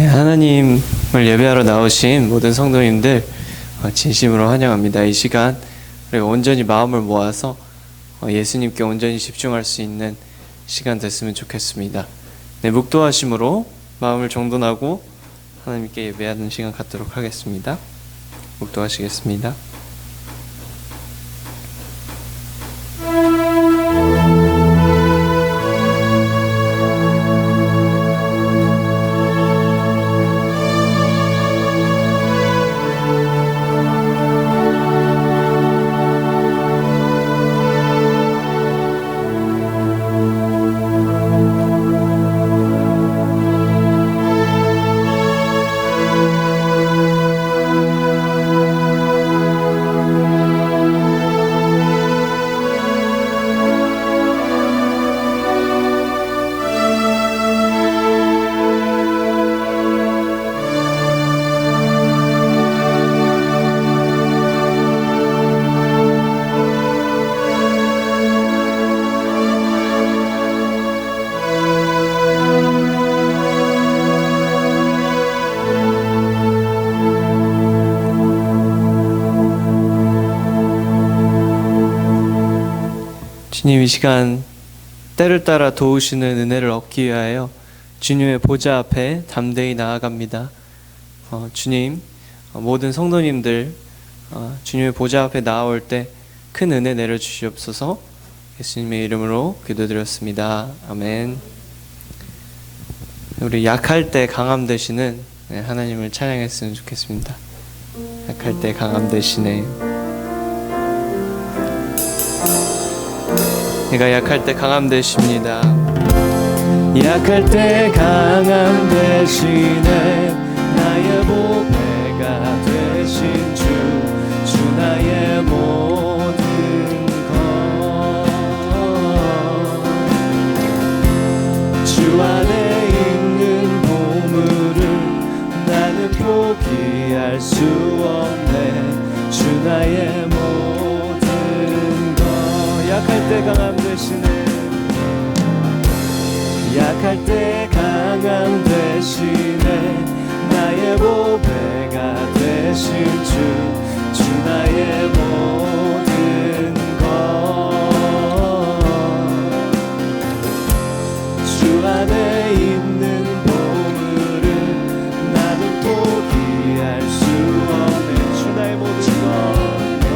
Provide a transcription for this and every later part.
네, 하나님을 예배하러 나오신 모든 성도님들 진심으로 환영합니다. 이 시간 우리가 온전히 마음을 모아서 예수님께 온전히 집중할 수 있는 시간 됐으면 좋겠습니다. 네, 묵도하심으로 마음을 정돈하고 하나님께 예배하는 시간 갖도록 하겠습니다. 묵도하시겠습니다. 주님, 이 시간 때를 따라 도우시는 은혜를 얻기 위하여 주님의 보좌 앞에 담대히 나아갑니다. 주님, 모든 성도님들 주님의 보좌 앞에 나아올 때 큰 은혜 내려주시옵소서. 예수님의 이름으로 기도드렸습니다. 아멘. 우리 약할 때 강함 되시는 하나님을 찬양했으면 좋겠습니다. 약할 때 강함 되시네. 내가 약할 때 강함 되십니다. 약할 때 강함 되시네. 나의 보배가 되신 주 나의 모든 것. 주 안에 있는 보물을 나는 포기할 수 없네. 주 나의 모든 것. 약할 때 강함 되시네. 약할 때 강함 되시네. 나의 보배가 되신 주 나의 모든 것. 주 안에 있는 보물을 나는 포기할 수 없네. 주 나의 모든 것.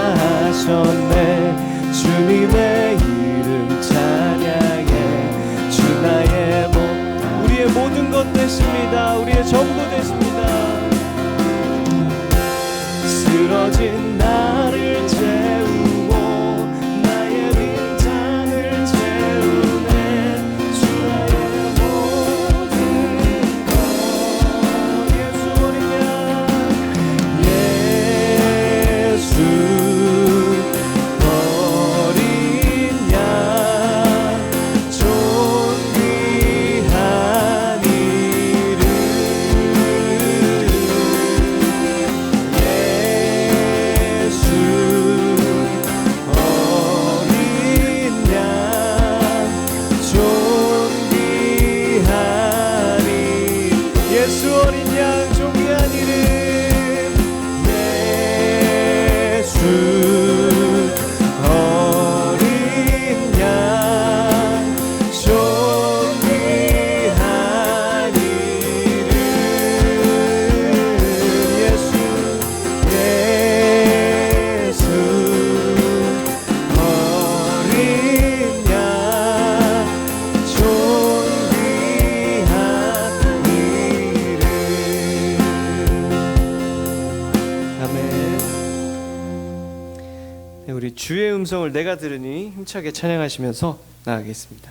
제사하셨네. 주님의 이름 찬양해. 주 나의 우리의 모든 것 되십니다. 우리의 전부 되십니다. 쓰러진 나를 채우고 나의 빈잔을 채우네. 주 나의 모든 것. 예수 어린 양, 예수 주 네, 우리 주의 음성을 내가 들으니 힘차게 찬양하시면서 나가겠습니다.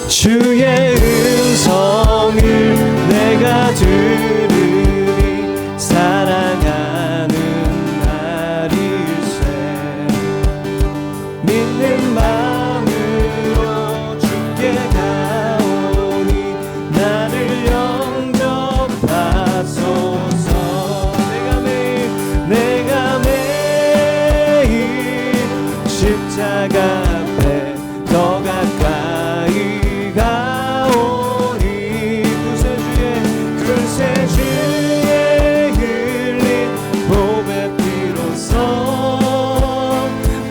주의 음성을 내가 들으니 사랑하는 날일세. 믿는 마음으로 주께 가오니 나를 영접하소서. 내가 매일 십자가 앞에 더 가까이 가오니 그새 주의 흘린 보배 피로써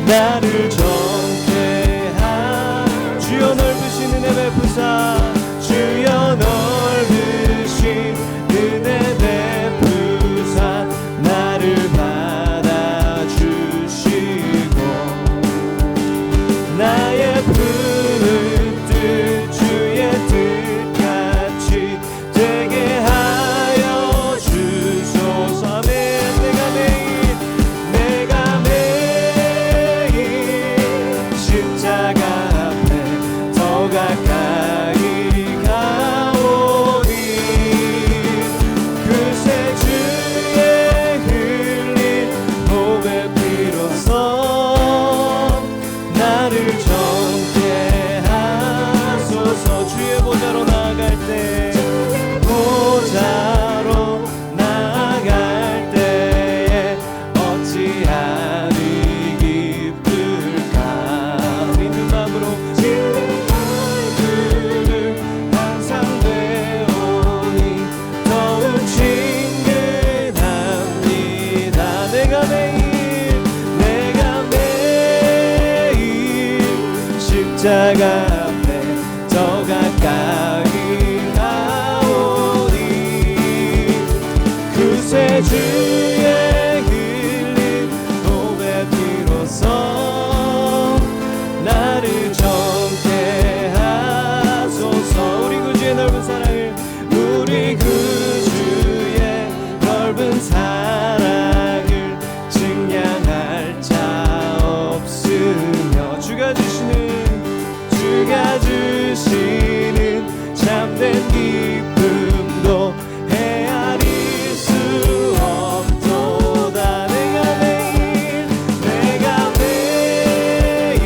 나를 정케 하. 주여 넓으신 은혜 베푸사. 주여 넓으신 은혜 베푸사 나를 받아주시고 나의 푸른 뜻 주의 뜻같이 되게 하여 주소서. 내가 매일 십자가 앞에 더 가까이 가오니 그새 주의 흘린 보배 피로써 나를 정케 하소서. 주의 보좌로 나아갈 때 때에 어찌하리 기쁠까. 믿는 마음으로 항상 되오니 더욱 친근합니다. 내가 매일 십자가 앞에 더 가까이 가오니 그새 주의 흘린 보배 피로써 나를 정케 하소서. 우리 구주의 넓은 사랑을 증량할 자 없으며 주가 주시는 참된 기쁨도 헤아릴 수 없도다. 내가 매일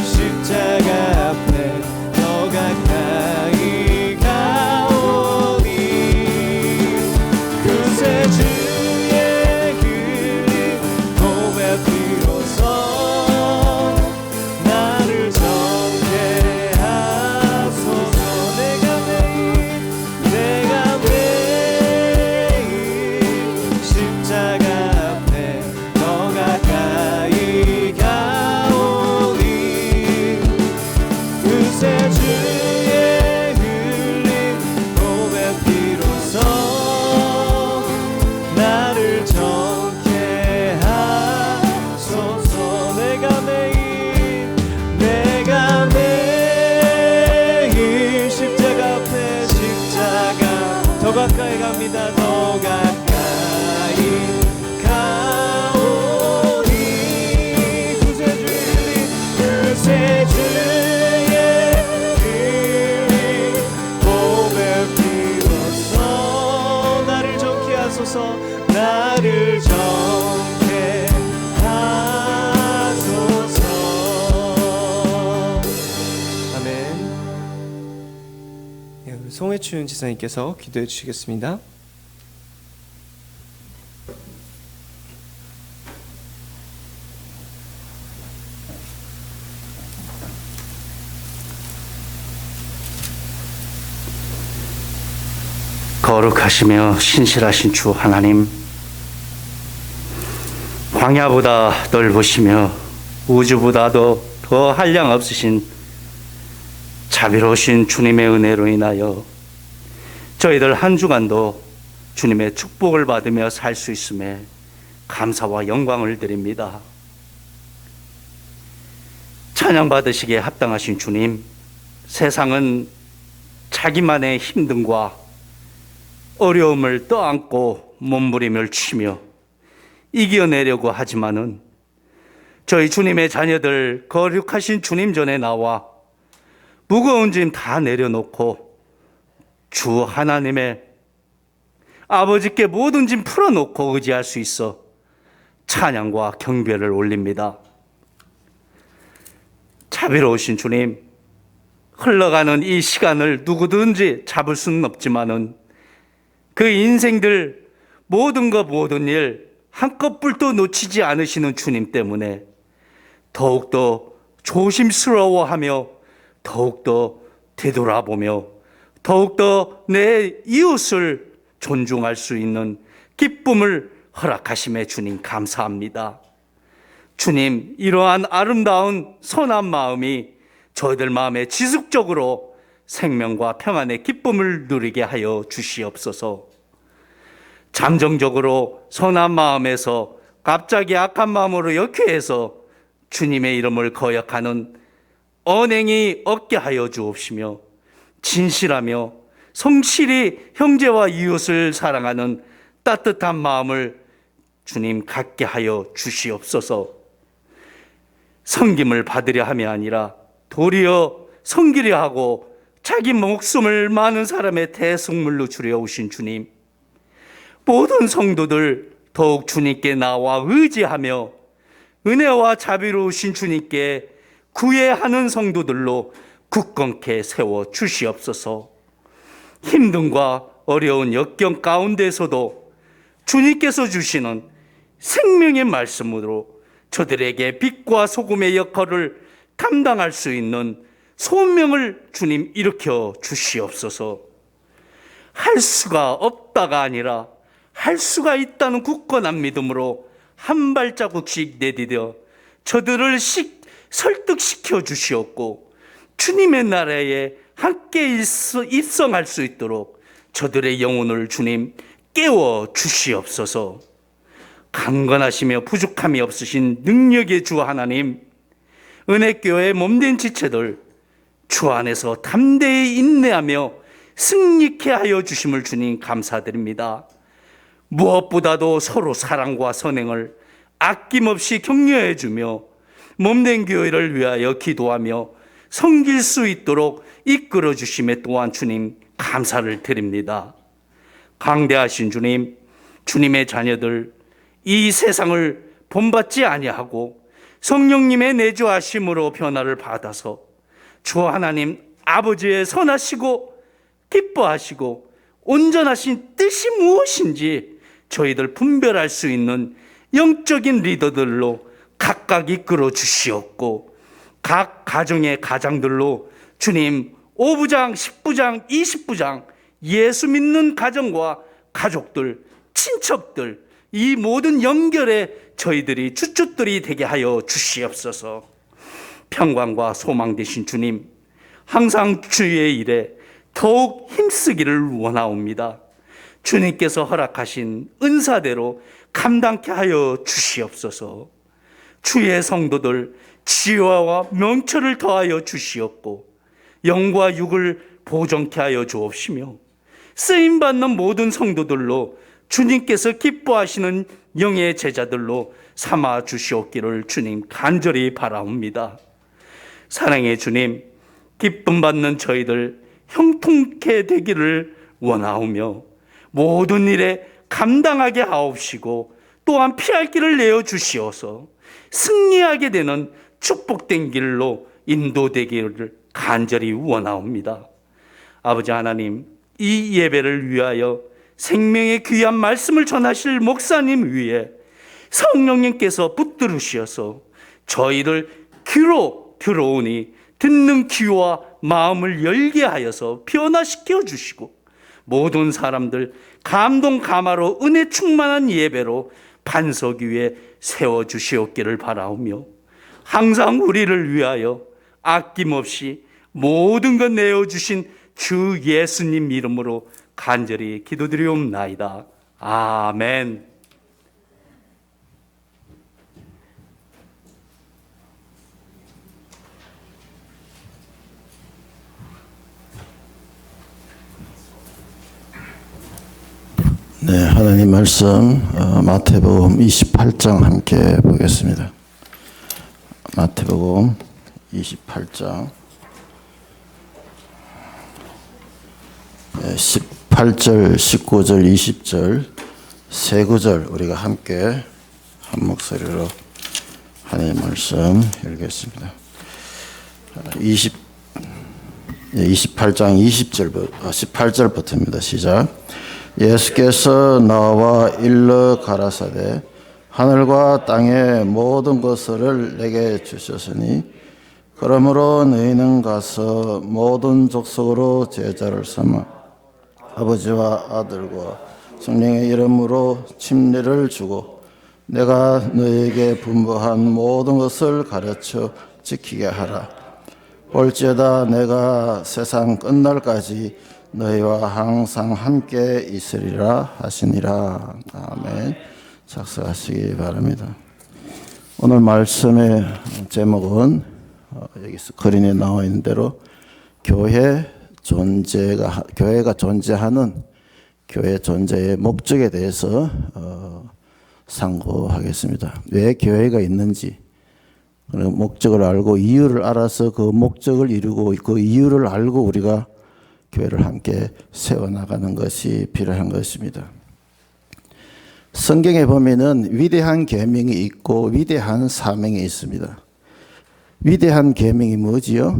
십자가 앞에 더 가까이 가오니 그새 주의 흘린 보배 피로써 나를 정케 하소서. 내가 매일 십자가 앞에 더 가까이 가오니 그새 주의 흘린 보배 피로써 나를 정케 하소서. 내가 매일 십자가 앞에 더 가까이 갑니다. 더 가까이 가오니 그새 주의 흘린 보배 피로써 나를 정케 하소서. 나를 정케 하소서. 아멘. 송혜춘 지사님께서 기도해 주시겠습니다. 거룩하시며 신실하신 주 하나님, 광야보다 넓으시며 우주보다도 더 한량 없으신 자비로우신 주님의 은혜로 인하여 저희들 한 주간도 주님의 축복을 받으며 살 수 있음에 감사와 영광을 드립니다. 찬양 받으시기에 합당하신 주님, 세상은 자기만의 힘듦과 어려움을 떠안고 몸부림을 치며 이겨내려고 하지만은 저희 주님의 자녀들 거룩하신 주님 전에 나와 무거운 짐 다 내려놓고 주 하나님의 아버지께 모든 짐 풀어놓고 의지할 수 있어 찬양과 경배를 올립니다. 자비로우신 주님, 흘러가는 이 시간을 누구든지 잡을 수는 없지만은 그 인생들 모든 일 한껏불도 놓치지 않으시는 주님 때문에 더욱더 조심스러워하며 더욱더 되돌아보며 더욱더 내 이웃을 존중할 수 있는 기쁨을 허락하심에 주님 감사합니다. 주님, 이러한 아름다운 선한 마음이 저희들 마음에 지속적으로 생명과 평안의 기쁨을 누리게 하여 주시옵소서. 잠정적으로 선한 마음에서 갑자기 악한 마음으로 역회해서 주님의 이름을 거역하는 언행이 없게 하여 주옵시며 진실하며 성실히 형제와 이웃을 사랑하는 따뜻한 마음을 주님 갖게 하여 주시옵소서. 섬김을 받으려 함이 아니라 도리어 섬기려 하고 자기 목숨을 많은 사람의 대속물로 주려 오신 주님, 모든 성도들 더욱 주님께 나와 의지하며 은혜와 자비로우신 주님께 구애하는 성도들로 굳건케 세워 주시옵소서. 힘듦과 어려운 역경 가운데서도 주님께서 주시는 생명의 말씀으로 저들에게 빛과 소금의 역할을 감당할 수 있는 소명을 주님 일으켜 주시옵소서. 할 수가 없다가 아니라 할 수가 있다는 굳건한 믿음으로 한 발자국씩 내디뎌 저들을 설득시켜 주시옵고 주님의 나라에 함께 입성할 수 있도록 저들의 영혼을 주님 깨워 주시옵소서. 강건하시며 부족함이 없으신 능력의 주 하나님, 은혜교회 몸된 지체들 주 안에서 담대히 인내하며 승리케 하여 주심을 주님 감사드립니다. 무엇보다도 서로 사랑과 선행을 아낌없이 격려해 주며 몸된 교회를 위하여 기도하며 섬길 수 있도록 이끌어 주심에 또한 주님 감사를 드립니다. 강대하신 주님, 주님의 자녀들 이 세상을 본받지 아니하고 성령님의 내주하심으로 변화를 받아서 주 하나님 아버지의 선하시고 기뻐하시고 온전하신 뜻이 무엇인지 저희들 분별할 수 있는 영적인 리더들로 각각 이끌어 주시옵고 각 가정의 가장들로 주님 5부장, 10부장, 20부장 예수 믿는 가정과 가족들, 친척들 이 모든 연결에 저희들이 주춧돌이 되게 하여 주시옵소서. 평강과 소망 되신 주님, 항상 주의 일에 더욱 힘쓰기를 원하옵니다. 주님께서 허락하신 은사대로 감당케 하여 주시옵소서. 주의 성도들 지혜와 명철을 더하여 주시옵고 영과 육을 보존케 하여 주옵시며 쓰임받는 모든 성도들로 주님께서 기뻐하시는 영의 제자들로 삼아 주시옵기를 주님 간절히 바라옵니다. 사랑의 주님, 기쁨 받는 저희들 형통케 되기를 원하오며 모든 일에 감당하게 하옵시고 또한 피할 길을 내어 주시어서 승리하게 되는 축복된 길로 인도되기를 간절히 원하옵니다. 아버지 하나님, 이 예배를 위하여 생명의 귀한 말씀을 전하실 목사님 위에 성령님께서 붙들으시어서 저희들 귀로 들어오니 듣는 귀와 마음을 열게 하여서 변화시켜 주시고 모든 사람들 감동 감화로 은혜 충만한 예배로 반석 위에 세워주시옵기를 바라오며 항상 우리를 위하여 아낌없이 모든 것 내어주신 주 예수님 이름으로 간절히 기도드리옵나이다. 아멘. 네, 하나님 말씀 마태복음 28장 함께 보겠습니다. 마태복음 28장 18절, 19절, 20절 세 구절 우리가 함께 한 목소리로 하나님 말씀 읽겠습니다. 28장 18절부터입니다. 시작. 예수께서 나와 일러 가라사대 하늘과 땅의 모든 것을 내게 주셨으니 그러므로 너희는 가서 모든 족속으로 제자를 삼아 아버지와 아들과 성령의 이름으로 침례를 주고 내가 너희에게 분부한 모든 것을 가르쳐 지키게 하라. 볼지어다 내가 세상 끝날까지 너희와 항상 함께 있으리라 하시니라. 아멘. 작성하시기 바랍니다. 오늘 말씀의 제목은 여기서 그림에 나와 있는 대로 교회가 존재하는 교회 존재의 목적에 대해서 상고하겠습니다. 왜 교회가 있는지, 그 목적을 알고 이유를 알아서 그 목적을 이루고 그 이유를 알고 우리가 교회를 함께 세워나가는 것이 필요한 것입니다. 성경에 보면은 위대한 계명이 있고 위대한 사명이 있습니다. 위대한 계명이 뭐지요?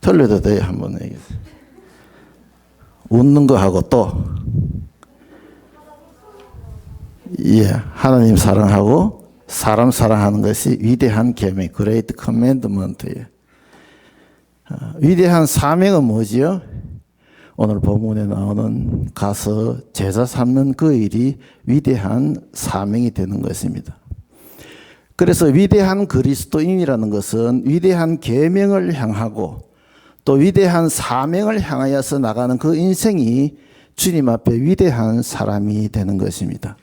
틀려도 돼요. 한번 얘기해주세요. 웃는 거 하고 또 하나님 사랑하고 사람 사랑하는 것이 위대한 계명, Great Commandment예요. 위대한 사명은 뭐지요? 오늘 본문에 나오는 가서 제자 삼는 그 일이 위대한 사명이 되는 것입니다. 그래서 위대한 그리스도인이라는 것은 위대한 계명을 향하고 또 위대한 사명을 향하여서 나가는 그 인생이 주님 앞에 위대한 사람이 되는 것입니다.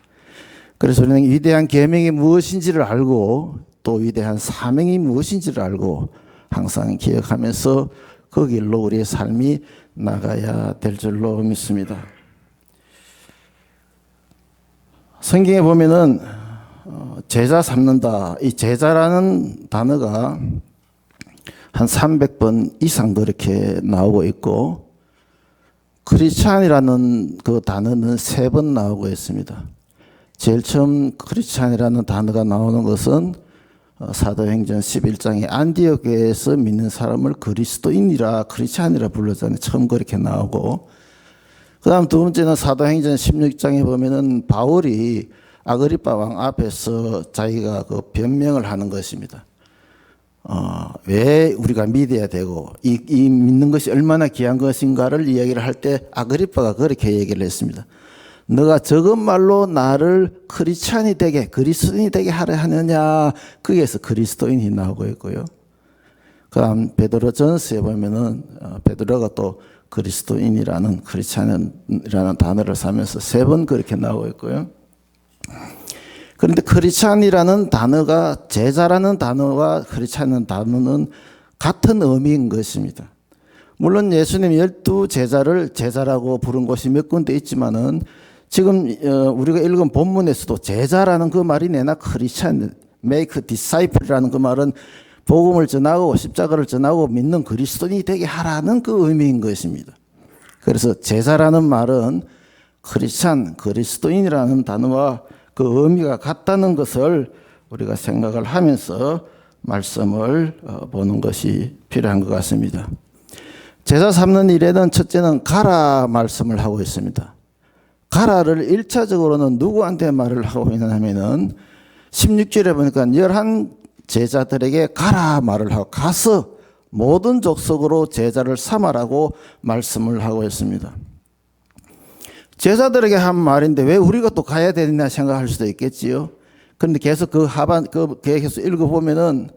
그래서 우리는 위대한 계명이 무엇인지를 알고 또 위대한 사명이 무엇인지를 알고 항상 기억하면서 그 길로 우리의 삶이 나가야 될 줄로 믿습니다. 성경에 보면은 제자 삼는다. 이 제자라는 단어가 한 300번 이상 그렇게 나오고 있고 크리스찬이라는 그 단어는 3번 나오고 있습니다. 제일 처음 크리스찬이라는 단어가 나오는 것은 사도행전 11장에 안디옥에서 믿는 사람을 그리스도인이라 크리스찬이라 불렀잖아요. 처음 그렇게 나오고 그 다음 두 번째는 사도행전 16장에 보면은 바울이 아그리파 왕 앞에서 자기가 그 변명을 하는 것입니다. 왜 우리가 믿어야 되고 이 믿는 것이 얼마나 귀한 것인가를 이야기를 할 때 아그리파가 그렇게 얘기를 했습니다. 너가 적은 말로 나를 크리스찬이 되게 그리스도인이 되게 하려 하느냐. 거기에서 그리스도인이 나오고 있고요. 그 다음 베드로전서에 보면은 베드로가 또 그리스도인이라는 크리스찬이라는 단어를 사면서 3번 그렇게 나오고 있고요. 그런데 크리스찬이라는 단어가 제자라는 단어와 크리스찬이라는 단어는 같은 의미인 것입니다. 물론 예수님 12제자를 제자라고 부른 곳이 몇 군데 있지만은 지금 우리가 읽은 본문에서도 제자라는 그 말이 내나 크리스찬, make disciple이라는 그 말은 복음을 전하고 십자가를 전하고 믿는 그리스도인이 되게 하라는 그 의미인 것입니다. 그래서 제자라는 말은 크리스찬, 그리스도인이라는 단어와 그 의미가 같다는 것을 우리가 생각을 하면서 말씀을 보는 것이 필요한 것 같습니다. 제자 삼는 일에는 첫째는 가라 말씀을 하고 있습니다. 가라를 1차적으로는 누구한테 말을 하고 있냐면은 16절에 보니까 11제자들에게 가라 말을 하고 가서 모든 족속으로 제자를 삼아라고 말씀을 하고 있습니다. 제자들에게 한 말인데 왜 우리가 또 가야 되느냐 생각할 수도 있겠지요. 그런데 계속 계속 읽어보면은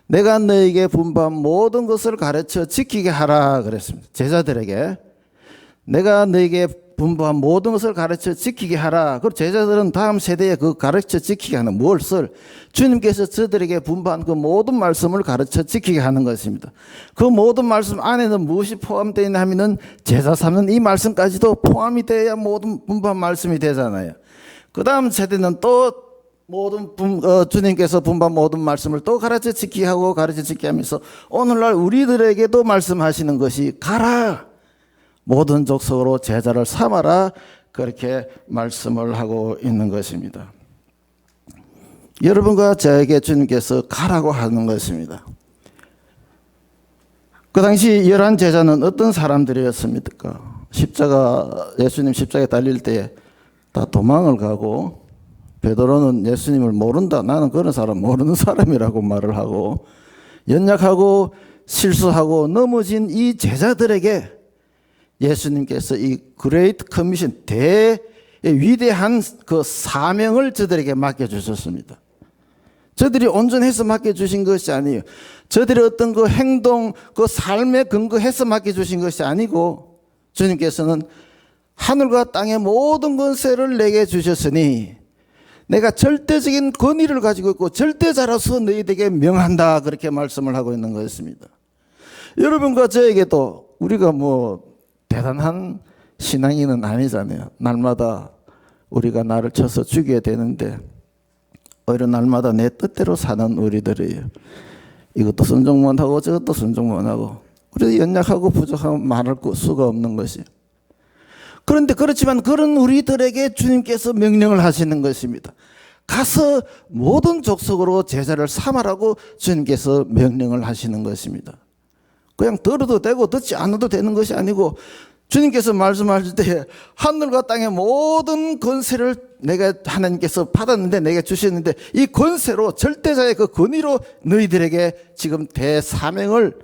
내가 너에게 분부한 모든 것을 가르쳐 지키게 하라 그랬습니다. 제자들에게 내가 너에게 분부한 모든 것을 가르쳐 지키게 하라. 그리고 제자들은 다음 세대에 그 가르쳐 지키게 하는 무엇을 주님께서 저들에게 분부한 그 모든 말씀을 가르쳐 지키게 하는 것입니다. 그 모든 말씀 안에는 무엇이 포함되어 있나 하면은 제자 삼는 이 말씀까지도 포함이 돼야 모든 분부한 말씀이 되잖아요. 그 다음 세대는 또 모든 주님께서 분부한 모든 말씀을 또 가르쳐 지키게 하고 가르쳐 지키게 하면서 오늘날 우리들에게도 말씀하시는 것이 가라. 모든 족속으로 제자를 삼아라. 그렇게 말씀을 하고 있는 것입니다. 여러분과 저에게 주님께서 가라고 하는 것입니다. 그 당시 11 제자는 어떤 사람들이었습니까? 예수님 십자가에 달릴 때 다 도망을 가고 베드로는 예수님을 모른다. 나는 그런 사람 모르는 사람이라고 말을 하고 연약하고 실수하고 넘어진 이 제자들에게 예수님께서 이 그레이트 커미션 위대한 그 사명을 저들에게 맡겨주셨습니다. 저들이 온전해서 맡겨주신 것이 아니에요. 저들이 어떤 그 행동, 그 삶에 근거해서 맡겨주신 것이 아니고 주님께서는 하늘과 땅의 모든 권세를 내게 주셨으니 내가 절대적인 권위를 가지고 있고 절대자로서 너희에게 명한다. 그렇게 말씀을 하고 있는 것입니다. 여러분과 저에게도 우리가 대단한 신앙인은 아니잖아요. 날마다 우리가 나를 쳐서 죽여야 되는데 오히려 날마다 내 뜻대로 사는 우리들이에요. 이것도 순종 못하고 저것도 순종 못하고 우리도 연약하고 부족하고 말할 수가 없는 것이에요. 그런데 그렇지만 그런 우리들에게 주님께서 명령을 하시는 것입니다. 가서 모든 족속으로 제자를 삼으라고 주님께서 명령을 하시는 것입니다. 그냥 들어도 되고 듣지 않아도 되는 것이 아니고 주님께서 말씀하실 때 하늘과 땅의 모든 권세를 내가 하나님께서 받았는데 내게 주셨는데 이 권세로 절대자의 그 권위로 너희들에게 지금 대사명을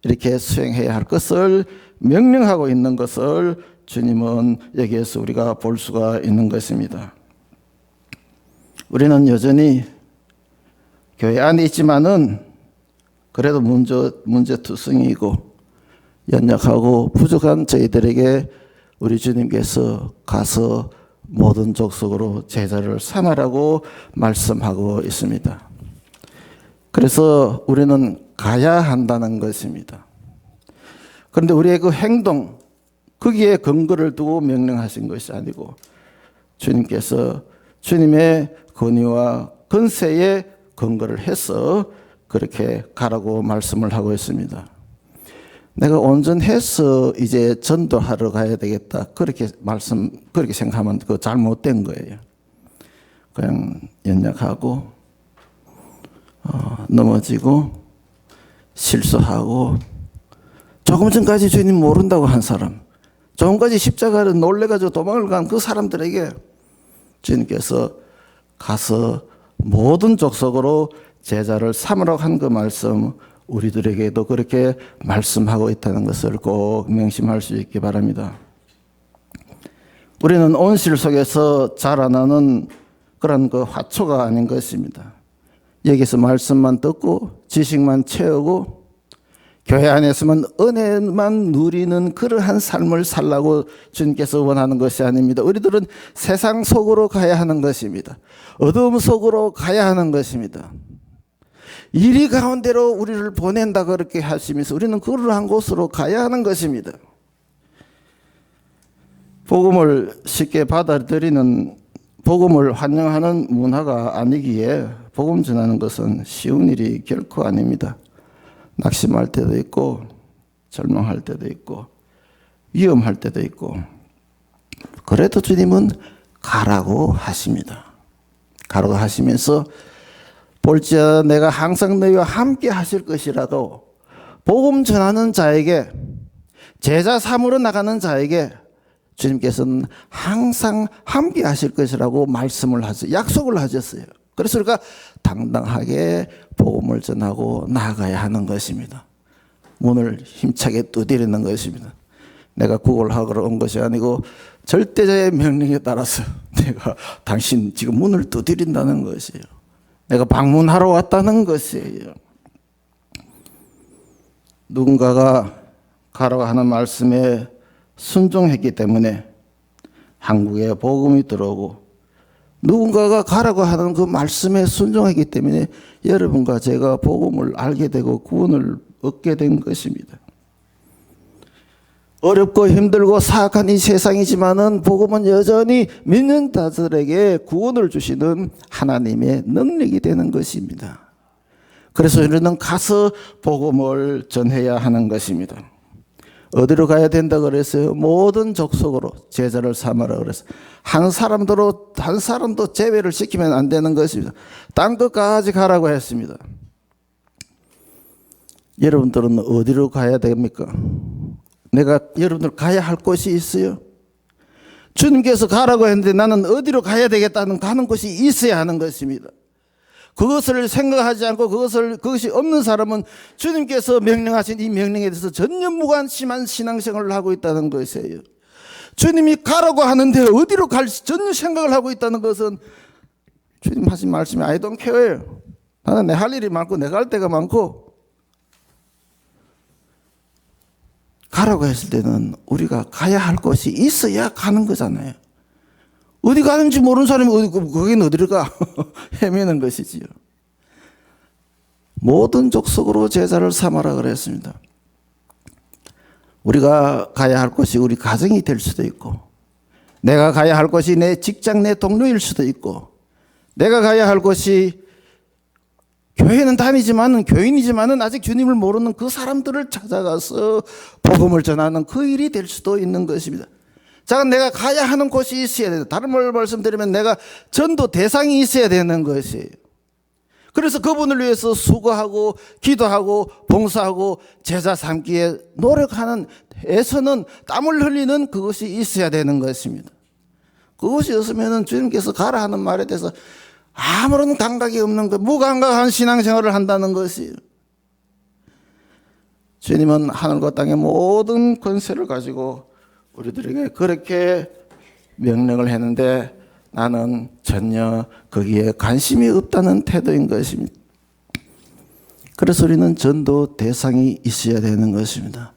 이렇게 수행해야 할 것을 명령하고 있는 것을 주님은 여기에서 우리가 볼 수가 있는 것입니다. 우리는 여전히 교회 안에 있지만은 그래도 문제투성이고 연약하고 부족한 저희들에게 우리 주님께서 가서 모든 족속으로 제자를 삼으라고 말씀하고 있습니다. 그래서 우리는 가야 한다는 것입니다. 그런데 우리의 그 행동, 거기에 근거를 두고 명령하신 것이 아니고 주님께서 주님의 권위와 권세에 근거를 해서 그렇게 가라고 말씀을 하고 있습니다. 내가 온전해서 이제 전도하러 가야 되겠다. 그렇게 생각하면 그 잘못된 거예요. 그냥 연약하고, 넘어지고, 실수하고, 조금 전까지 주님 모른다고 한 사람, 조금까지 십자가를 놀래가지고 도망을 간 그 사람들에게 주님께서 가서 모든 족속으로 제자를 삼으라고 한 그 말씀, 우리들에게도 그렇게 말씀하고 있다는 것을 꼭 명심할 수 있기 바랍니다. 우리는 온실 속에서 자라나는 그런 그 화초가 아닌 것입니다. 여기서 말씀만 듣고 지식만 채우고 교회 안에서만 은혜만 누리는 그러한 삶을 살라고 주님께서 원하는 것이 아닙니다. 우리들은 세상 속으로 가야 하는 것입니다. 어두움 속으로 가야 하는 것입니다. 이리 가운데로 우리를 보낸다 그렇게 하시면서 우리는 그러한 곳으로 가야 하는 것입니다. 복음을 쉽게 받아들이는, 복음을 환영하는 문화가 아니기에 복음 전하는 것은 쉬운 일이 결코 아닙니다. 낙심할 때도 있고 절망할 때도 있고 위험할 때도 있고, 그래도 주님은 가라고 하십니다. 가라고 하시면서 볼지어다 내가 항상 너희와 함께 하실 것이라고, 복음 전하는 자에게, 제자 삼으러 나가는 자에게 주님께서는 항상 함께 하실 것이라고 말씀을 하셨어요. 약속을 하셨어요. 그래서 우리가 당당하게 복음을 전하고 나아가야 하는 것입니다. 문을 힘차게 두드리는 것입니다. 내가 구걸하러 온 것이 아니고 절대자의 명령에 따라서 내가 당신 지금 문을 두드린다는 것이에요. 내가 방문하러 왔다는 것이에요. 누군가가 가라고 하는 말씀에 순종했기 때문에 한국에 복음이 들어오고 누군가가 가라고 하는 그 말씀에 순종했기 때문에 여러분과 제가 복음을 알게 되고 구원을 얻게 된 것입니다. 어렵고 힘들고 사악한 이 세상이지만은 복음은 여전히 믿는 자들에게 구원을 주시는 하나님의 능력이 되는 것입니다. 그래서 우리는 가서 복음을 전해야 하는 것입니다. 어디로 가야 된다 그랬어요? 모든 족속으로 제자를 삼으라 그랬어요. 한 사람도 제외를 시키면 안 되는 것입니다. 땅 끝까지 가라고 했습니다. 여러분들은 어디로 가야 됩니까? 내가 여러분들 가야 할 곳이 있어요. 주님께서 가라고 했는데 나는 어디로 가야 되겠다는 가는 곳이 있어야 하는 것입니다. 그것을 생각하지 않고 그것이 없는 사람은 주님께서 명령하신 이 명령에 대해서 전혀 무관심한 신앙생활을 하고 있다는 것이에요. 주님이 가라고 하는데 어디로 갈지 전혀 생각을 하고 있다는 것은 주님 하신 말씀이 I don't care예요. 나는 내 할 일이 많고 내가 할 데가 많고, 가라고 했을 때는 우리가 가야 할 곳이 있어야 가는 거잖아요. 어디 가는지 모르는 사람이 거긴 어디를 가? 헤매는 것이지요. 모든 족속으로 제자를 삼아라 그랬습니다. 우리가 가야 할 곳이 우리 가정이 될 수도 있고, 내가 가야 할 곳이 내 직장, 내 동료일 수도 있고, 내가 가야 할 곳이 교회는 다니지만은 교인이지만은 아직 주님을 모르는 그 사람들을 찾아가서 복음을 전하는 그 일이 될 수도 있는 것입니다. 자, 내가 가야 하는 곳이 있어야 돼요. 다른 말로 말씀드리면 내가 전도 대상이 있어야 되는 것이에요. 그래서 그분을 위해서 수고하고 기도하고 봉사하고 제자 삼기에 노력하는, 애서는 땀을 흘리는 그것이 있어야 되는 것입니다. 그것이 없으면 주님께서 가라 하는 말에 대해서 아무런 감각이 없는 것, 무감각한 신앙생활을 한다는 것이에요. 주님은 하늘과 땅의 모든 권세를 가지고 우리들에게 그렇게 명령을 했는데 나는 전혀 거기에 관심이 없다는 태도인 것입니다. 그래서 우리는 전도 대상이 있어야 되는 것입니다.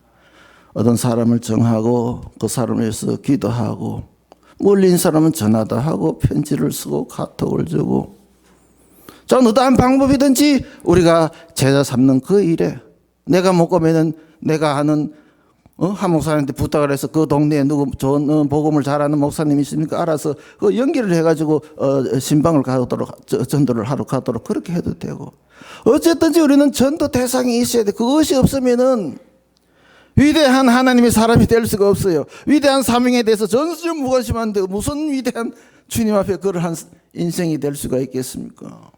어떤 사람을 정하고 그 사람을 위해서 기도하고, 멀리인 사람은 전화도 하고 편지를 쓰고 카톡을 주고, 전 어떠한 방법이든지 우리가 제자 삼는 그 일에, 내가 못 가면은 내가 아는 한 목사님한테 부탁을 해서 그 동네에 누구 좋은 복음을 잘하는 목사님이 있으니까 알아서 그 연결을 해가지고 신방을 가도록, 전도를 하러 가도록 그렇게 해도 되고, 어쨌든지 우리는 전도 대상이 있어야 돼. 그것이 없으면은 위대한 하나님의 사람이 될 수가 없어요. 위대한 사명에 대해서 전혀 무관심한데 무슨 위대한 주님 앞에 그러한 인생이 될 수가 있겠습니까?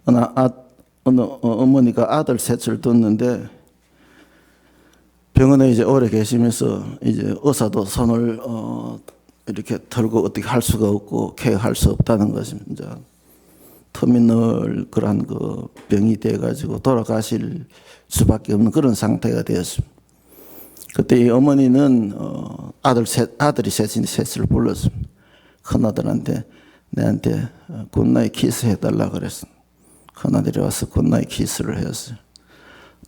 어느 어머니가 아들 셋을 뒀는데 병원에 이제 오래 계시면서 이제 의사도 손을 이렇게 털고 어떻게 할 수가 없고 케어할 수 없다는 것입니다. 이제 터미널 그런 그 병이 돼가지고 돌아가실 수밖에 없는 그런 상태가 되었습니다. 그때 이 어머니는 아들이 셋을 불렀습니다. 큰아들한테 내한테 굿나잇 키스 해달라 그랬습니다. 큰아들이 와서 굿나잇 키스를 했어요.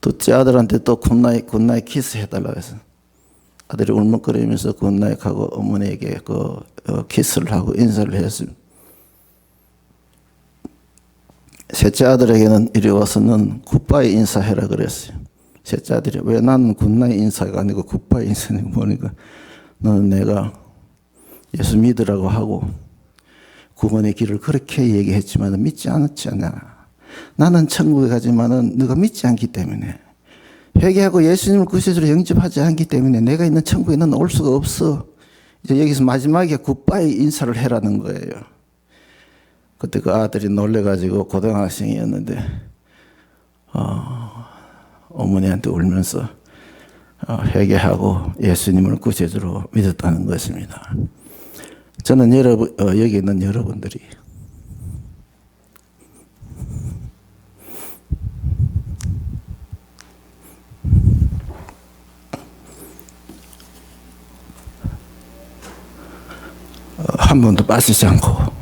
둘째 아들한테 또 굿나잇 키스 해달라 해서 아들이 울먹거리면서 굿나잇 하고 어머니에게 키스를 하고 인사를 했습니다. 셋째 아들에게는 이리 와서는 굿바이 인사해라 그랬어요. 셋째 아들이 왜 나는 굿나잇 인사가 아니고 굿바이 인사는 뭐니까, 너는 내가 예수 믿으라고 하고 구원의 길을 그렇게 얘기했지만 믿지 않았지 않냐. 나는 천국에 가지만은 너가 믿지 않기 때문에, 회개하고 예수님을 구세주로 영접하지 않기 때문에 내가 있는 천국에 넌 올 수가 없어. 이제 여기서 마지막에 굿바이 인사를 해라는 거예요. 그때 그 아들이 놀래가지고 고등학생이었는데 어머니한테 울면서 회개하고 예수님을 구세주로 믿었다는 것입니다. 저는 여기 있는 여러분들이 한 번도 빠지지 않고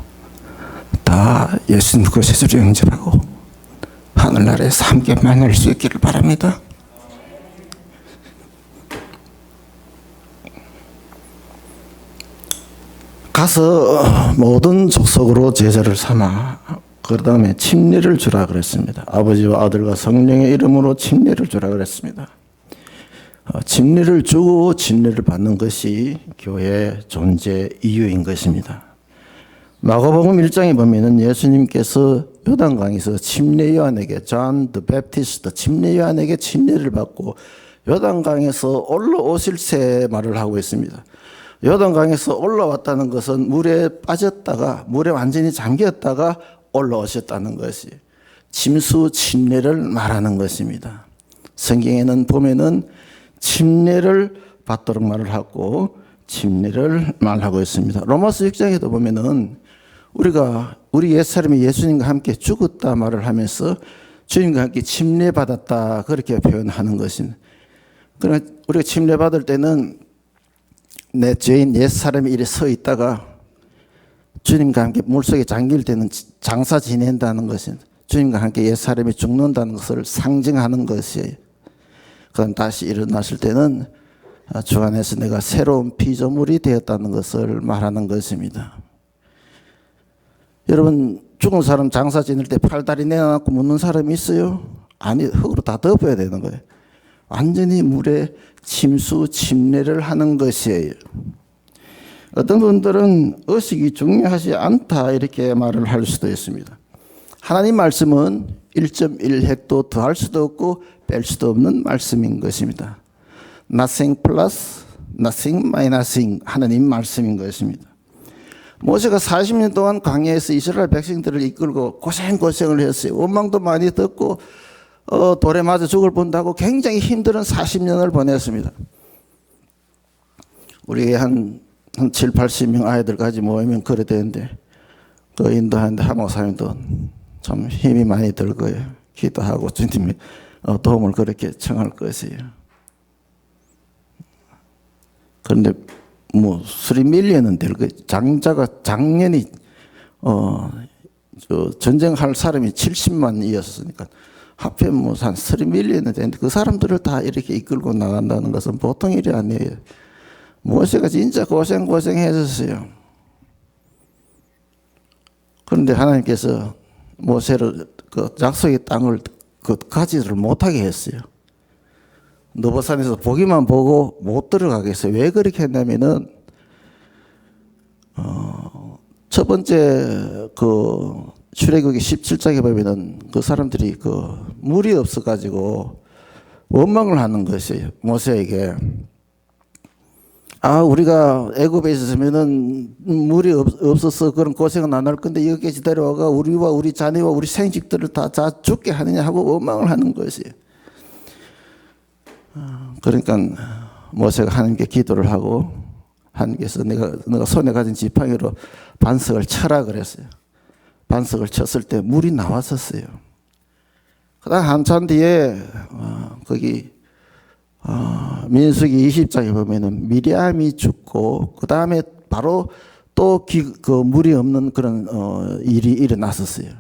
다 예수님 구세주로 영접하고 하늘나라에서 함께 만날 수 있기를 바랍니다. 가서 모든 족속으로 제자를 삼아 그 다음에 침례를 주라 그랬습니다. 아버지와 아들과 성령의 이름으로 침례를 주라 그랬습니다. 침례를 주고 침례를 받는 것이 교회의 존재 이유인 것입니다. 마가복음 1장에 보면은 예수님께서 요단강에서 침례 요한에게 존 더 베프티스트 침례 요한에게 침례를 받고 요단강에서 올라오실 새 말을 하고 있습니다. 요단강에서 올라왔다는 것은 물에 빠졌다가 물에 완전히 잠겼다가 올라오셨다는 것이 침수 침례를 말하는 것입니다. 성경에는 보면은 침례를 받도록 말을 하고 침례를 말하고 있습니다. 로마서 6장에도 보면은 우리 옛사람이 예수님과 함께 죽었다 말을 하면서 주님과 함께 침례 받았다 그렇게 표현하는 것입니다. 그러나 우리가 침례 받을 때는 내 죄인 옛사람이 이래 서 있다가 주님과 함께 물속에 잠길 때는 장사 지낸다는 것은 주님과 함께 옛사람이 죽는다는 것을 상징하는 것이에요. 그럼 다시 일어났을 때는 주 안에서 내가 새로운 피조물이 되었다는 것을 말하는 것입니다. 여러분 죽은 사람 장사 지낼 때 팔다리 내놔놓고 묻는 사람이 있어요? 아니, 흙으로 다 덮어야 되는 거예요. 완전히 물에 침수 침례를 하는 것이에요. 어떤 분들은 의식이 중요하지 않다 이렇게 말을 할 수도 있습니다. 하나님 말씀은 1.1획도 더할 수도 없고 뺄 수도 없는 말씀인 것입니다. Nothing plus, nothing minusing 하나님 말씀인 것입니다. 모세가 40년 동안 광야에서 이스라엘 백성들을 이끌고 고생을 했어요. 원망도 많이 듣고 돌에 맞아 죽을 뻔하고 굉장히 힘든 40년을 보냈습니다. 우리 한 7, 80명 아이들까지 모이면 그래 되는데 그 인도하는데 한 목사님도 참 힘이 많이 들 거예요. 기도하고 주님이 도움을 그렇게 청할 것이에요. 그런데 뭐 수리 밀리는 될 거예요. 작년이 전쟁할 사람이 70만이었으니까 하필 뭐한 3밀리언이 되는데 그 사람들을 다 이렇게 이끌고 나간다는 것은 보통 일이 아니에요. 모세가 진짜 고생했었어요. 그런데 하나님께서 모세를 그 약속의 땅을 가지를 못하게 했어요. 느보산에서 보기만 보고 못 들어가게 했어요. 왜 그렇게 했냐면은 첫 번째 출애굽기 17장에 보면은 그 사람들이 물이 없어 가지고 원망을 하는 것이에요. 모세에게. 우리가 애굽에 있었으면은 물이 없어서 그런 고생은 안 할 건데 여기까지 데려와가 우리와 우리 자녀와 우리 생식들을 다 죽게 하느냐 하고 원망을 하는 것이에요. 그러니까 모세가 하나님께 기도를 하고 하나님께서 내가 손에 가진 지팡이로 반석을 쳐라 그랬어요. 반석을 쳤을 때 물이 나왔었어요. 그다음 한참 뒤에 거기 민수기 20장에 보면은 미리암이 죽고 그 다음에 바로 또 물이 없는 그런 일이 일어났었어요.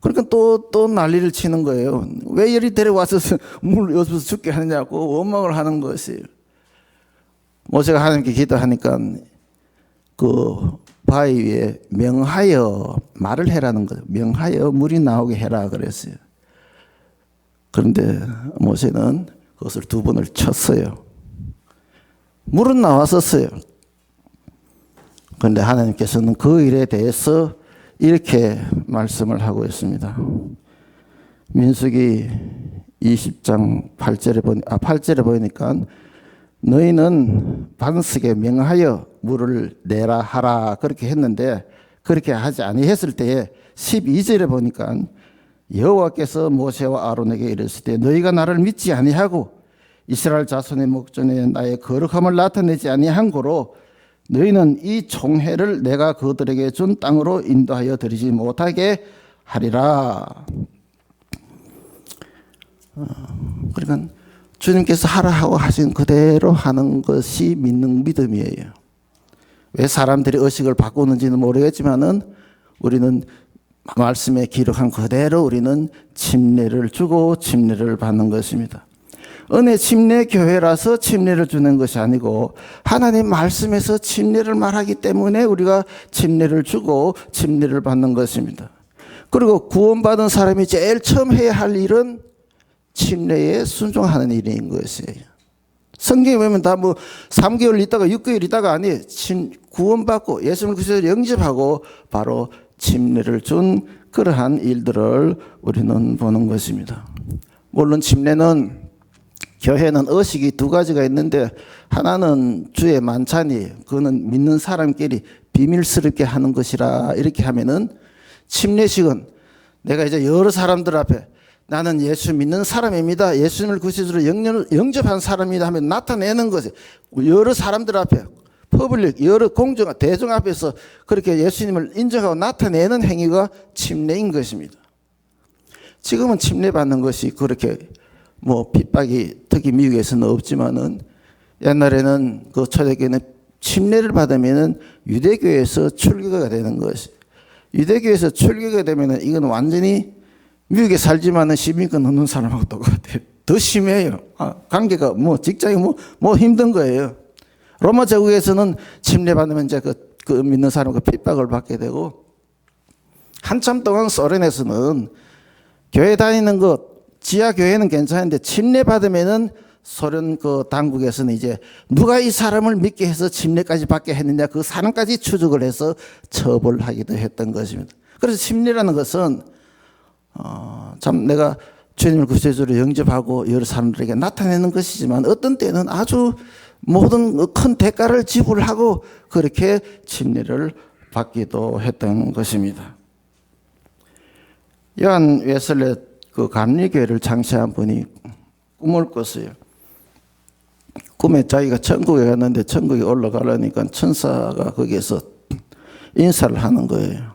그러니까 또 난리를 치는 거예요. 왜 이리 데려와서 물 없어서 죽게 하느냐고 원망을 하는 것이에요. 모세가 하나님께 기도하니까 그 바위 위에 명하여 말을 해라는 거예요. 명하여 물이 나오게 해라 그랬어요. 그런데 모세는 그것을 2번을 쳤어요. 물은 나왔었어요. 그런데 하나님께서는 그 일에 대해서 이렇게 말씀을 하고 있습니다. 민수기 20장 8절에 보니까 너희는 반석에 명하여 물을 내라 하라 그렇게 했는데 그렇게 하지 아니했을 때에 12절에 보니까 여호와께서 모세와 아론에게 이르실 때 너희가 나를 믿지 아니하고 이스라엘 자손의 목전에 나의 거룩함을 나타내지 아니한 고로 너희는 이 총회를 내가 그들에게 준 땅으로 인도하여 드리지 못하게 하리라. 그러니까 주님께서 하라 하고 하신 그대로 하는 것이 믿는 믿음이에요. 왜 사람들이 의식을 바꾸는지는 모르겠지만은 우리는 말씀에 기록한 그대로 우리는 침례를 주고 침례를 받는 것입니다. 은혜 침례 교회라서 침례를 주는 것이 아니고 하나님 말씀에서 침례를 말하기 때문에 우리가 침례를 주고 침례를 받는 것입니다. 그리고 구원받은 사람이 제일 처음 해야 할 일은 침례에 순종하는 일인 것이에요. 성경에 보면 다 뭐 3개월 있다가 6개월 있다가 아니에요. 구원받고 예수님을 그리스도로 영접하고 바로 침례를 준 그러한 일들을 우리는 보는 것입니다. 물론 침례는 교회는 의식이 두 가지가 있는데 하나는 주의 만찬이에요. 그거는 믿는 사람끼리 비밀스럽게 하는 것이라 이렇게 하면은 침례식은 내가 이제 여러 사람들 앞에 나는 예수 믿는 사람입니다. 예수님을 그리스도로 영접한 사람이다 하면 나타내는 것이에요. 여러 사람들 앞에 퍼블릭 여러 공정 대중 앞에서 그렇게 예수님을 인정하고 나타내는 행위가 침례인 것입니다. 지금은 침례 받는 것이 그렇게 뭐 핍박이 특히 미국에서는 없지만은 옛날에는 그 초대교회는 침례를 받으면은 유대교회에서 출교가 되는 것이. 유대교회에서 출교가 되면은 이건 완전히 미국에 살지만은 시민권 없는 사람하고 똑같아요. 더 심해요. 관계가 뭐 직장이 뭐 힘든 거예요. 로마 제국에서는 침례 받으면 이제 그 믿는 사람과 핍박을 받게 되고 한참 동안 소련에서는 교회 다니는 것 지하 교회는 괜찮은데 침례 받으면은 소련 그 당국에서는 이제 누가 이 사람을 믿게 해서 침례까지 받게 했느냐 그 사람까지 추적을 해서 처벌하기도 했던 것입니다. 그래서 침례라는 것은 참 내가 주님을 구세주로 영접하고 여러 사람들에게 나타내는 것이지만 어떤 때는 아주 모든 큰 대가를 지불하고 그렇게 침례를 받기도 했던 것입니다. 요한 웨슬레 그 감리교회를 창시한 분이 꿈을 꿨어요. 꿈에 자기가 천국에 갔는데 천국에 올라가려니까 천사가 거기에서 인사를 하는 거예요.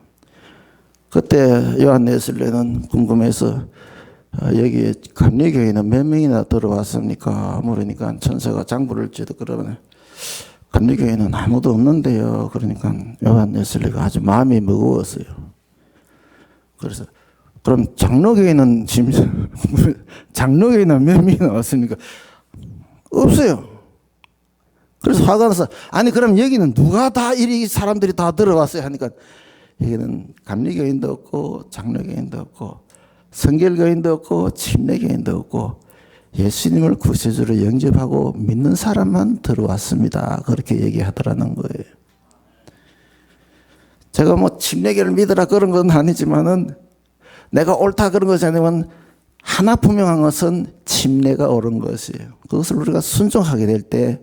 그때 요한 웨슬레는 궁금해서 여기 감리교회는 몇 명이나 들어왔습니까? 물으니까 천사가 장부를 쥐도 그러면 감리교회는 아무도 없는데요. 그러니까 요한 웨슬레가 아주 마음이 무거웠어요. 그래서 그럼 장로교회는 장로교회는 몇 명이 나왔습니까? 없어요. 그래서 화가 나서 아니 그럼 여기는 누가 다 이 사람들이 다 들어왔어요 하니까 여기는 감리교인도 없고 장로교인도 없고 성결교인도 없고 침례교인도 없고 예수님을 구세주로 영접하고 믿는 사람만 들어왔습니다. 그렇게 얘기하더라는 거예요. 제가 뭐 침례교를 믿으라 그런 건 아니지만은 내가 옳다 그런 것이 아니면 하나 분명한 것은 침례가 옳은 것이에요. 그것을 우리가 순종하게 될 때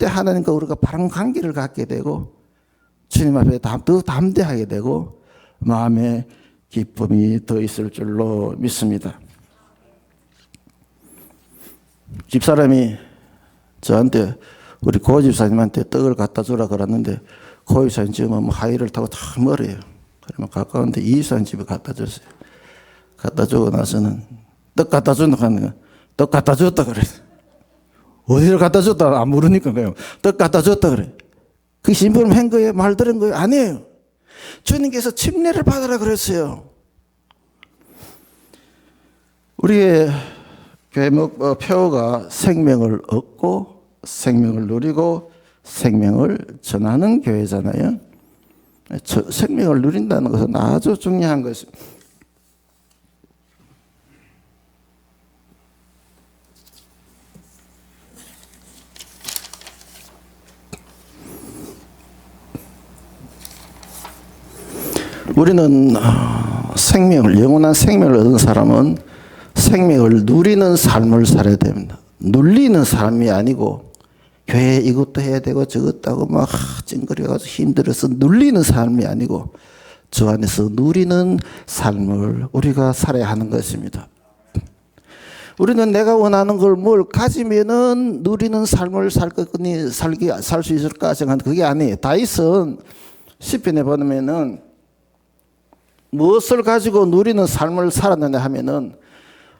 하나님과 우리가 바른 관계를 갖게 되고 주님 앞에 더 담대하게 되고 마음에 기쁨이 더 있을 줄로 믿습니다. 집사람이 저한테 우리 고 집사님한테 떡을 갖다 주라 그랬는데 고 집사님 지금 뭐 하이를 타고 다 멀어요. 그러면 가까운데 이 집사님 집에 갖다 줬어요. 갖다 주고 나서는 떡 갖다 준다고 하니까 떡 갖다 줬다 그래. 어디를 갖다 줬다 안 모르니까 그래요. 떡 갖다 줬다 그래. 그 신부름 한 거예요? 말 들은 거예요? 아니에요. 주님께서 침례를 받으라 그랬어요. 우리의 교회 표가 생명을 얻고 생명을 누리고 생명을 전하는 교회잖아요. 생명을 누린다는 것은 아주 중요한 것입니다. 우리는 영원한 생명을 얻은 사람은 생명을 누리는 삶을 살아야 됩니다. 눌리는 삶이 아니고 교회 이것도 해야 되고 저것도 하고 막 찡그려가지고 힘들어서 눌리는 삶이 아니고 주 안에서 누리는 삶을 우리가 살아야 하는 것입니다. 우리는 내가 원하는 걸 뭘 가지면은 누리는 삶을 살 수 있을까 생각하는데 그게 아니에요. 다윗은 시편에 보면은 무엇을 가지고 누리는 삶을 살았느냐 하면은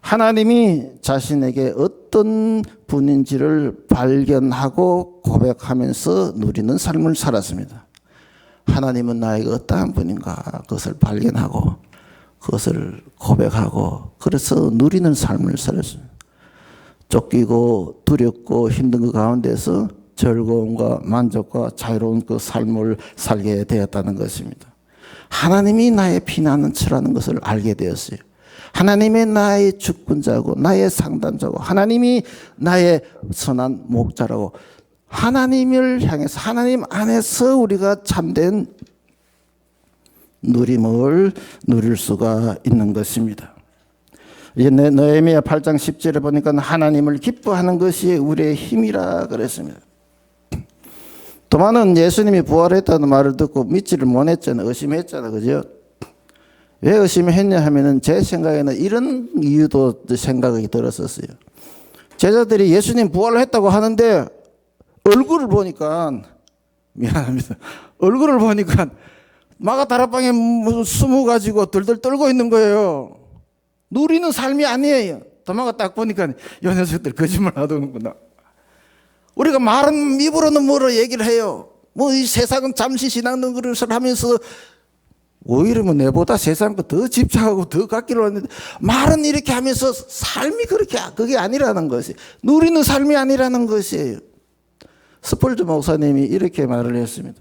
하나님이 자신에게 어떤 분인지를 발견하고 고백하면서 누리는 삶을 살았습니다. 하나님은 나에게 어떠한 분인가 그것을 발견하고 그것을 고백하고 그래서 누리는 삶을 살았습니다. 쫓기고 두렵고 힘든 그 가운데서 즐거움과 만족과 자유로운 그 삶을 살게 되었다는 것입니다. 하나님이 나의 피난처라는 것을 알게 되었어요. 하나님의 나의 주권자고 나의 상담자고 하나님이 나의 선한 목자라고 하나님을 향해서 하나님 안에서 우리가 참된 누림을 누릴 수가 있는 것입니다. 이제 느헤미야 8장 10절에 보니까 하나님을 기뻐하는 것이 우리의 힘이라 그랬습니다. 도마는 예수님이 부활했다는 말을 듣고 믿지를 못했잖아요. 의심했잖아요. 그죠? 왜 의심했냐 하면은 제 생각에는 이런 이유도 생각이 들었었어요. 제자들이 예수님 부활을 했다고 하는데 얼굴을 보니까 미안합니다. 얼굴을 보니까 마가다락방에 무슨 수무 가지고 들들 떨고 있는 거예요. 누리는 삶이 아니에요. 도마가 딱 보니까 이 녀석들 거짓말 하더는구나. 우리가 말은 입으로는 뭐로 얘기를 해요. 뭐 이 세상은 잠시 지나는 것을 하면서 오히려 뭐 내보다 세상과 더 집착하고 더 갖기로 하는데 말은 이렇게 하면서 삶이 그게 아니라는 것이 누리는 삶이 아니라는 것이에요. 스펄즈 목사님이 이렇게 말을 했습니다.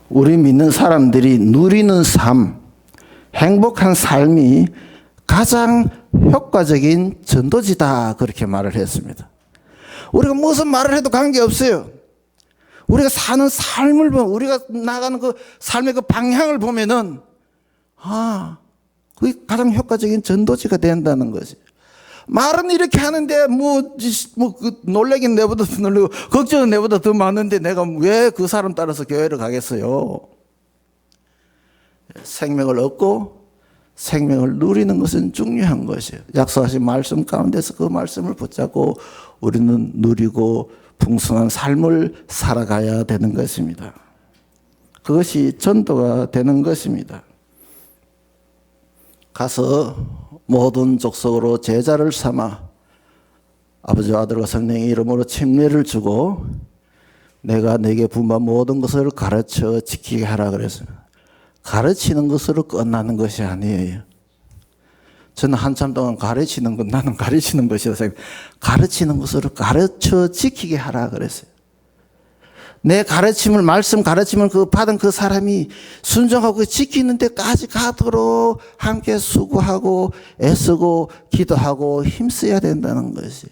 우리 믿는 사람들이 누리는 삶, 행복한 삶이 가장 효과적인 전도지다 그렇게 말을 했습니다. 우리가 무슨 말을 해도 관계없어요. 우리가 사는 삶을 보면 우리가 나가는 그 삶의 그 방향을 보면은 그게 가장 효과적인 전도지가 된다는 거지. 말은 이렇게 하는데 그 놀래긴 내보다 더 놀래고 걱정은 내보다 더 많은데 내가 왜 그 사람 따라서 교회를 가겠어요? 생명을 얻고 생명을 누리는 것은 중요한 것이에요. 약속하신 말씀 가운데서 그 말씀을 붙잡고 우리는 누리고 풍성한 삶을 살아가야 되는 것입니다. 그것이 전도가 되는 것입니다. 가서 모든 족속으로 제자를 삼아 아버지와 아들과 성령의 이름으로 침례를 주고 내가 내게 분부한 모든 것을 가르쳐 지키게 하라 그랬습니다. 가르치는 것으로 끝나는 것이 아니에요. 저는 한참 동안 나는 가르치는 것이라 생각. 가르치는 것으로 가르쳐 지키게 하라 그랬어요. 내 가르침을 말씀 가르침을 받은 그 사람이 순종하고 지키는 데까지 가도록 함께 수고하고 애쓰고 기도하고 힘써야 된다는 것이.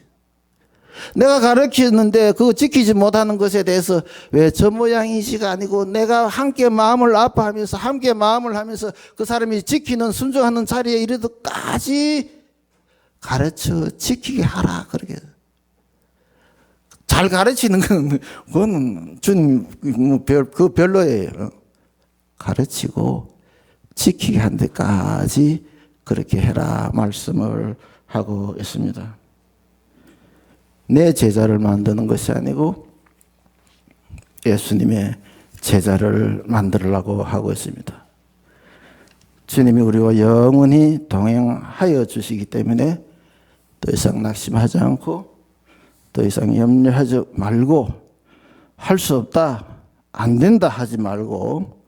내가 가르치는데 그거 지키지 못하는 것에 대해서 왜 저 모양이지가 아니고 내가 함께 마음을 아파하면서 함께 마음을 하면서 그 사람이 지키는 순종하는 자리에 이르도까지 가르쳐 지키게 하라 그러게. 잘 가르치는 건 그건 주님 그 별로예요. 가르치고 지키게 한 데까지 그렇게 해라 말씀을 하고 있습니다. 내 제자를 만드는 것이 아니고 예수님의 제자를 만들려고 하고 있습니다. 주님이 우리와 영원히 동행하여 주시기 때문에 더 이상 낙심하지 않고 더 이상 염려하지 말고 할 수 없다, 안 된다 하지 말고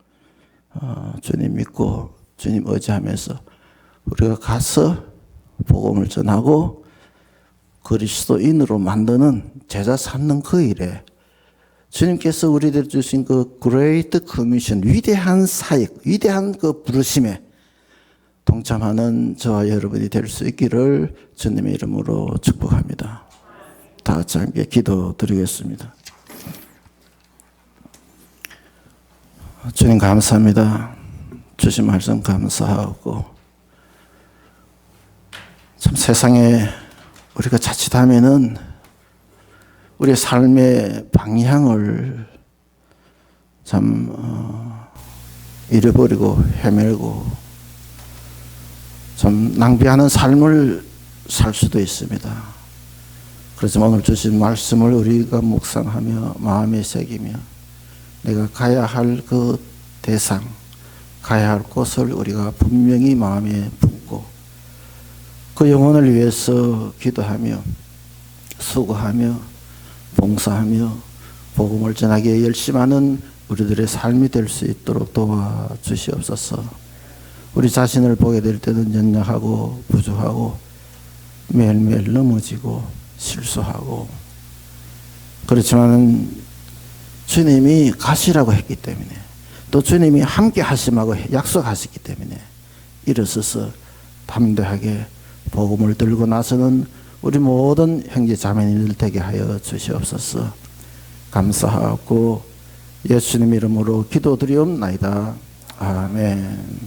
주님 믿고 주님 의지하면서 우리가 가서 복음을 전하고 그리스도인으로 만드는 제자 삼는 그 일에 주님께서 우리들 주신 그 그레이트 커미션, 위대한 사역, 위대한 그 부르심에 동참하는 저와 여러분이 될 수 있기를 주님의 이름으로 축복합니다. 다 같이 함께 기도드리겠습니다. 주님 감사합니다. 주신 말씀 감사하고 참 세상에 우리가 자칫하면은 우리의 삶의 방향을 참 잃어버리고 헤매고 좀 낭비하는 삶을 살 수도 있습니다. 그렇지만 오늘 주신 말씀을 우리가 묵상하며 마음에 새기며 내가 가야 할 그 대상, 가야 할 곳을 우리가 분명히 마음에 품고 그 영혼을 위해서 기도하며 수고하며 봉사하며 복음을 전하기에 열심하는 우리들의 삶이 될 수 있도록 도와주시옵소서. 우리 자신을 보게 될 때는 연약하고 부족하고 매일매일 넘어지고 실수하고, 그렇지만 주님이 가시라고 했기 때문에, 또 주님이 함께 하심하고 약속하셨기 때문에 일어서서 담대하게 복음을 들고 나서는 우리 모든 형제 자매님들 되게 하여 주시옵소서. 감사하고 예수님 이름으로 기도드리옵나이다. 아멘.